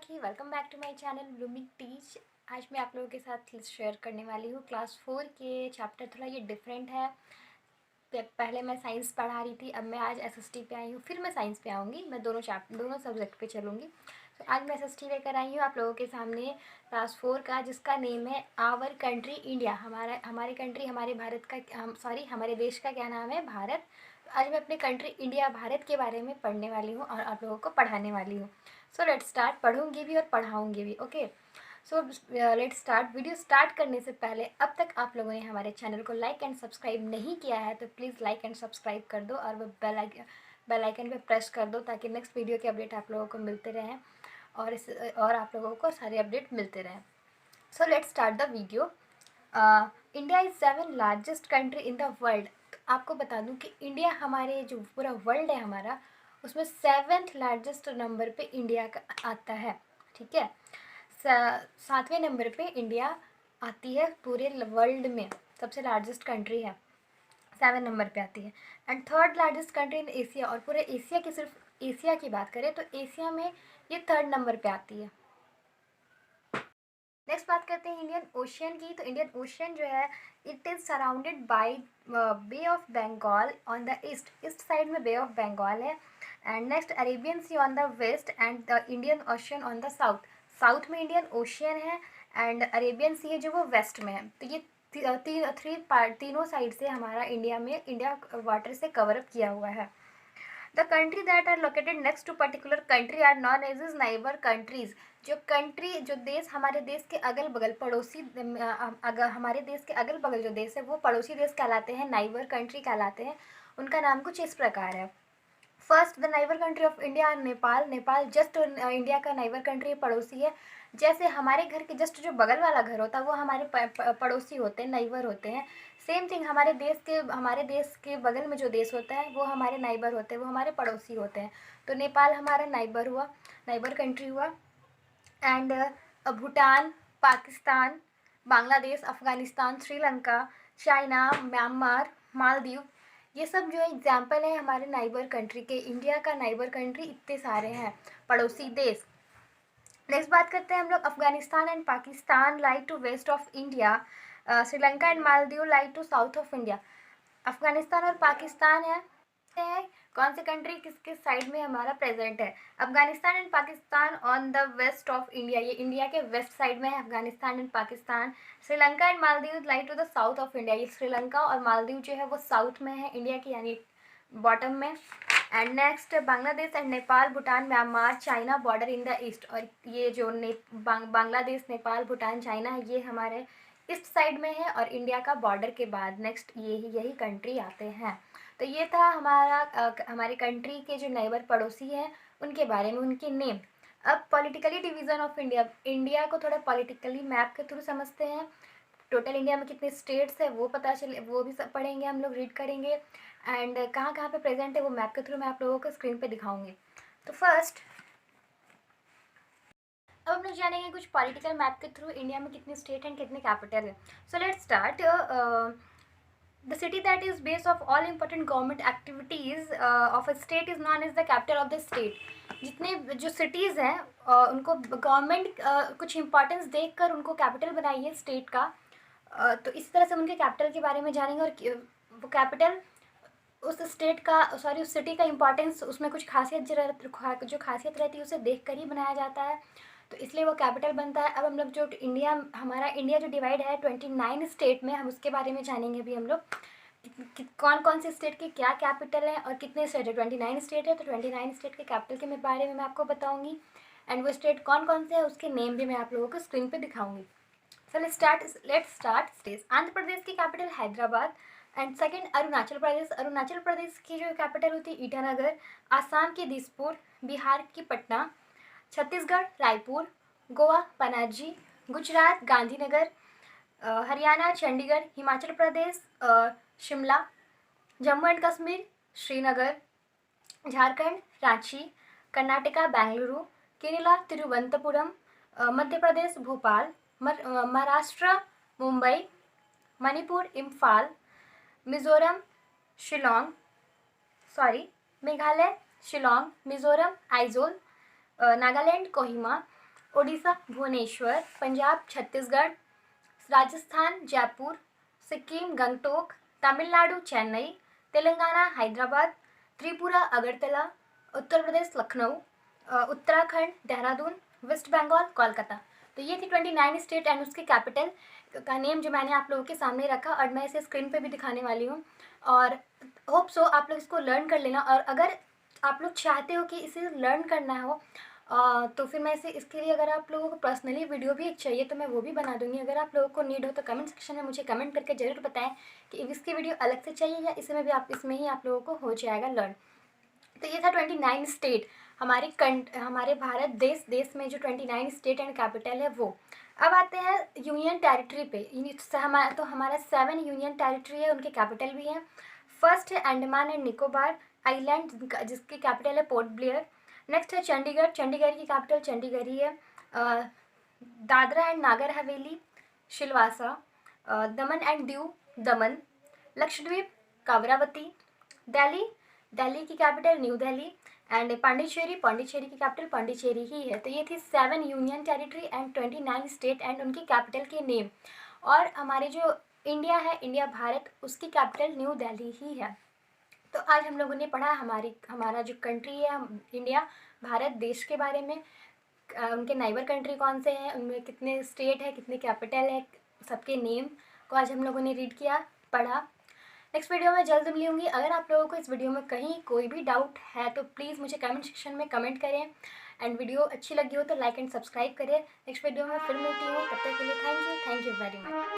साखी, welcome back to my channel blooming teach. आज मैं आप लोगों के साथ शेयर करने वाली हूँ क्लास 4 के चैप्टर। थोड़ा ये डिफरेंट है। पहले मैं साइंस पढ़ा रही थी, अब मैं आज एसएसटी पे आई हूँ, फिर मैं साइंस पे आऊँगी। मैं दोनों सब्जेक्ट पे चलूँगी। तो आज मैं एसएसटी लेकर आई हूँ आप लोगों के सामने क्लास 4 का, जिसका नेम है आवर कंट्री इंडिया। हमारी कंट्री, हमारे भारत का हमारे देश का क्या नाम है? भारत। आज मैं अपने कंट्री इंडिया, भारत के बारे में पढ़ने वाली हूँ और आप लोगों को पढ़ाने वाली हूँ। सो लेट्स स्टार्ट। पढ़ूंगी भी और पढ़ाऊँगी भी। Okay, so let's start. Video start करने से पहले अब तक आप लोगों ने हमारे चैनल को लाइक एंड सब्सक्राइब नहीं किया है तो प्लीज़ लाइक एंड सब्सक्राइब कर दो और वो बेल आइकन पे प्रेस कर दो, ताकि नेक्स्ट वीडियो के अपडेट आप लोगों को मिलते रहें और आप लोगों को सारे अपडेट मिलते रहें। सो let's start the video. India is 7th largest country in the world. आपको बता दूं कि इंडिया, हमारे जो पूरा वर्ल्ड है हमारा, उसमें 7th लार्जेस्ट नंबर पे इंडिया का आता है। ठीक है, 7वें नंबर पे इंडिया आती है पूरे वर्ल्ड में, सबसे लार्जेस्ट कंट्री है, 7 नंबर पे आती है। And 3rd largest country in Asia, और पूरे एशिया की, सिर्फ एशिया की बात करें तो एशिया में ये 3rd नंबर पे आती है। नेक्स्ट बात करते हैं इंडियन ओशियन की। तो इंडियन ओशियन जो है, it is surrounded by bay of Bengal on the east side में बे ऑफ बंगाल है। And next Arabian sea on the west and the Indian ocean on the south में इंडियन ओशियन है and Arabian sea है जो वो waste में है। तो ये तीनों साइड से हमारा इंडिया वाटर से कवर अप किया हुआ है। The country that are located next to particular country are known as its neighbor countries. जो देश हमारे देश के अगल बगल पड़ोसी, हमारे देश के अगल बगल जो देश है वो पड़ोसी देश कहलाते हैं, नाइबर कंट्री कहलाते हैं। उनका नाम कुछ इस प्रकार है। First, the neighbour country of India, Nepal. Nepal just India का नाइबर कंट्री, पड़ोसी है। जैसे हमारे घर के जस्ट जो बगल वाला घर होता है वो हमारे पड़ोसी होते हैं, नाइबर होते हैं। सेम थिंग हमारे देश के बगल में जो देश होता है वो हमारे नाइबर होते हैं, वो हमारे पड़ोसी होते हैं। तो नेपाल हमारा नाइबर हुआ, नाइबर कंट्री हुआ। And Bhutan, Pakistan, Bangladesh, Afghanistan, Sri Lanka, China, Myanmar, Maldives, ये सब जो एग्जाम्पल है हमारे नाइबर कंट्री के। इंडिया का नाइबर कंट्री इतने सारे हैं, पड़ोसी देश। नेक्स्ट बात करते हैं हम लोग Afghanistan and Pakistan lie to west of India. Sri Lanka and Maldives lie to south of India. Afghanistan और पाकिस्तान है कौन से कंट्री किसके साइड में हमारा प्रेजेंट है? Afghanistan and Pakistan on the west of India, ये इंडिया के वेस्ट साइड में है Afghanistan and Pakistan. Sri Lanka and Maldives lie to the south of India, ये श्रीलंका और मालदीव जो है वो साउथ में है इंडिया की, यानी बॉटम में। And next Bangladesh and Nepal, Bhutan, Myanmar, China border in the east. और ये जो बांग्लादेश, नेपाल, भूटान, चाइना है, ये हमारे ईस्ट साइड में है और इंडिया का बॉर्डर के बाद नेक्स्ट यही कंट्री आते हैं। तो ये था हमारे कंट्री के जो नेबर पड़ोसी हैं उनके बारे में, उनके नेम। अब politically division of India, India को थोड़ा पॉलिटिकली मैप के थ्रू समझते हैं। टोटल इंडिया में कितने स्टेट्स है वो पता चले, वो भी सब पढ़ेंगे हम लोग, रीड करेंगे। एंड कहाँ कहाँ पे प्रेजेंट है वो मैप के थ्रू मैं आप लोगों को स्क्रीन पे दिखाऊंगी। तो फर्स्ट अब हम लोग जानेंगे कुछ पॉलिटिकल मैप के थ्रू इंडिया में कितने स्टेट एंड कितने कैपिटल है। सो let's start. The city that is base of all important government activities of a state is known as the capital of the state. जितने जो सिटीज़ हैं उनको government कुछ इंपॉर्टेंस देकर उनको कैपिटल बनाई है स्टेट का। तो इस तरह से उनके कैपिटल के बारे में जानेंगे और वो कैपिटल उस स्टेट का, सॉरी उस सिटी का इंपॉर्टेंस, उसमें कुछ खासियत जो खासियत रहती है उसे देख कर ही बनाया जाता है, तो इसलिए वो कैपिटल बनता है। अब हम लोग जो हमारा इंडिया जो डिवाइड है 29 स्टेट में, हम उसके बारे में जानेंगे अभी हम लोग कौन कौन से स्टेट के क्या कैपिटल है और कितने स्टेट है। 29 स्टेट है, तो 29 स्टेट के कैपिटल के बारे में मैं आपको बताऊंगी। एंड वो स्टेट कौन कौन से है उसके नेम भी मैं आप लोगों को स्क्रीन पर दिखाऊंगी। So let's start states. Andhra Pradesh की capital Hyderabad. And second Arunachal Pradesh. Arunachal Pradesh की जो कैपिटल होती है ईटानगर। आसाम की दिसपुर। बिहार की पटना। छत्तीसगढ़ रायपुर। गोवा पनाजी। गुजरात गांधीनगर। हरियाणा चंडीगढ़। हिमाचल प्रदेश शिमला। जम्मू एंड कश्मीर श्रीनगर। झारखंड रांची। कर्नाटका बेंगलुरु। केरला तिरुवनंतपुरम। मध्य प्रदेश भोपाल। महाराष्ट्र मुंबई। मणिपुर इम्फाल। मिज़ोरम शिलोंग, मेघालय शिलोंग। मिज़ोरम आइजोल। नागालैंड कोहिमा। ओडिशा भुवनेश्वर, पंजाब छत्तीसगढ़, राजस्थान जयपुर, सिक्किम गंगटोक, तमिलनाडु चेन्नई, तेलंगाना हैदराबाद, त्रिपुरा अगरतला, उत्तर प्रदेश लखनऊ, उत्तराखंड देहरादून, वेस्ट बंगाल कोलकाता। तो ये थी 29 स्टेट एंड उसके कैपिटल का नेम जो मैंने आप लोगों के सामने रखा और मैं इसे स्क्रीन पे भी दिखाने वाली हूँ। और होप सो आप लोग इसको लर्न कर लेना। और अगर आप लोग चाहते हो कि इसे लर्न करना हो तो फिर मैं इसके लिए अगर आप लोगों को पर्सनली वीडियो भी चाहिए तो मैं वो भी बना दूँगी। अगर आप लोगों को नीड हो तो कमेंट सेक्शन में मुझे कमेंट करके ज़रूर बताएं कि इसकी वीडियो अलग से चाहिए या इसमें भी इसमें ही आप लोगों को हो जाएगा लर्न। तो ये था 29 स्टेट हमारे भारत देश में जो 29 स्टेट एंड कैपिटल है वो। अब आते हैं यूनियन टेरिटरी पे। हमारा 7 यूनियन टेरिटरी है, उनके कैपिटल भी हैं। फर्स्ट है अंडमान एंड निकोबार आइलैंड जिसकी कैपिटल है पोर्ट ब्लेयर। नेक्स्ट है चंडीगढ़, चंडीगढ़ की कैपिटल चंडीगढ़ ही है। Dadra and Nagar Haveli Silvassa, Daman and Diu Daman, Lakshadweep कावरावती, Delhi Delhi की capital new Delhi and Pondicherry Pondicherry की कैपिटल पांडिचेरी ही है। तो ये थी 7 union territory and 29 state and उनकी कैपिटल के नेम। और हमारे जो इंडिया है, इंडिया भारत, उसकी कैपिटल न्यू दिल्ली ही है। तो आज हम लोगों ने पढ़ा हमारा जो कंट्री है इंडिया भारत देश के बारे में। उनके नाइबर कंट्री कौन से हैं, उनमें कितने स्टेट है, कितने कैपिटल है, सबके नेम को आज हम लोगों ने रीड किया, पढ़ा। नेक्स्ट वीडियो में जल्द मिलूंगी। अगर आप लोगों को इस वीडियो में कहीं कोई भी डाउट है तो प्लीज़ मुझे कमेंट सेक्शन में कमेंट करें एंड वीडियो अच्छी लगी हो तो लाइक एंड सब्सक्राइब करें। नेक्स्ट वीडियो में फिर मिलती हूँ, तब तक के लिए थैंक यू वेरी मच।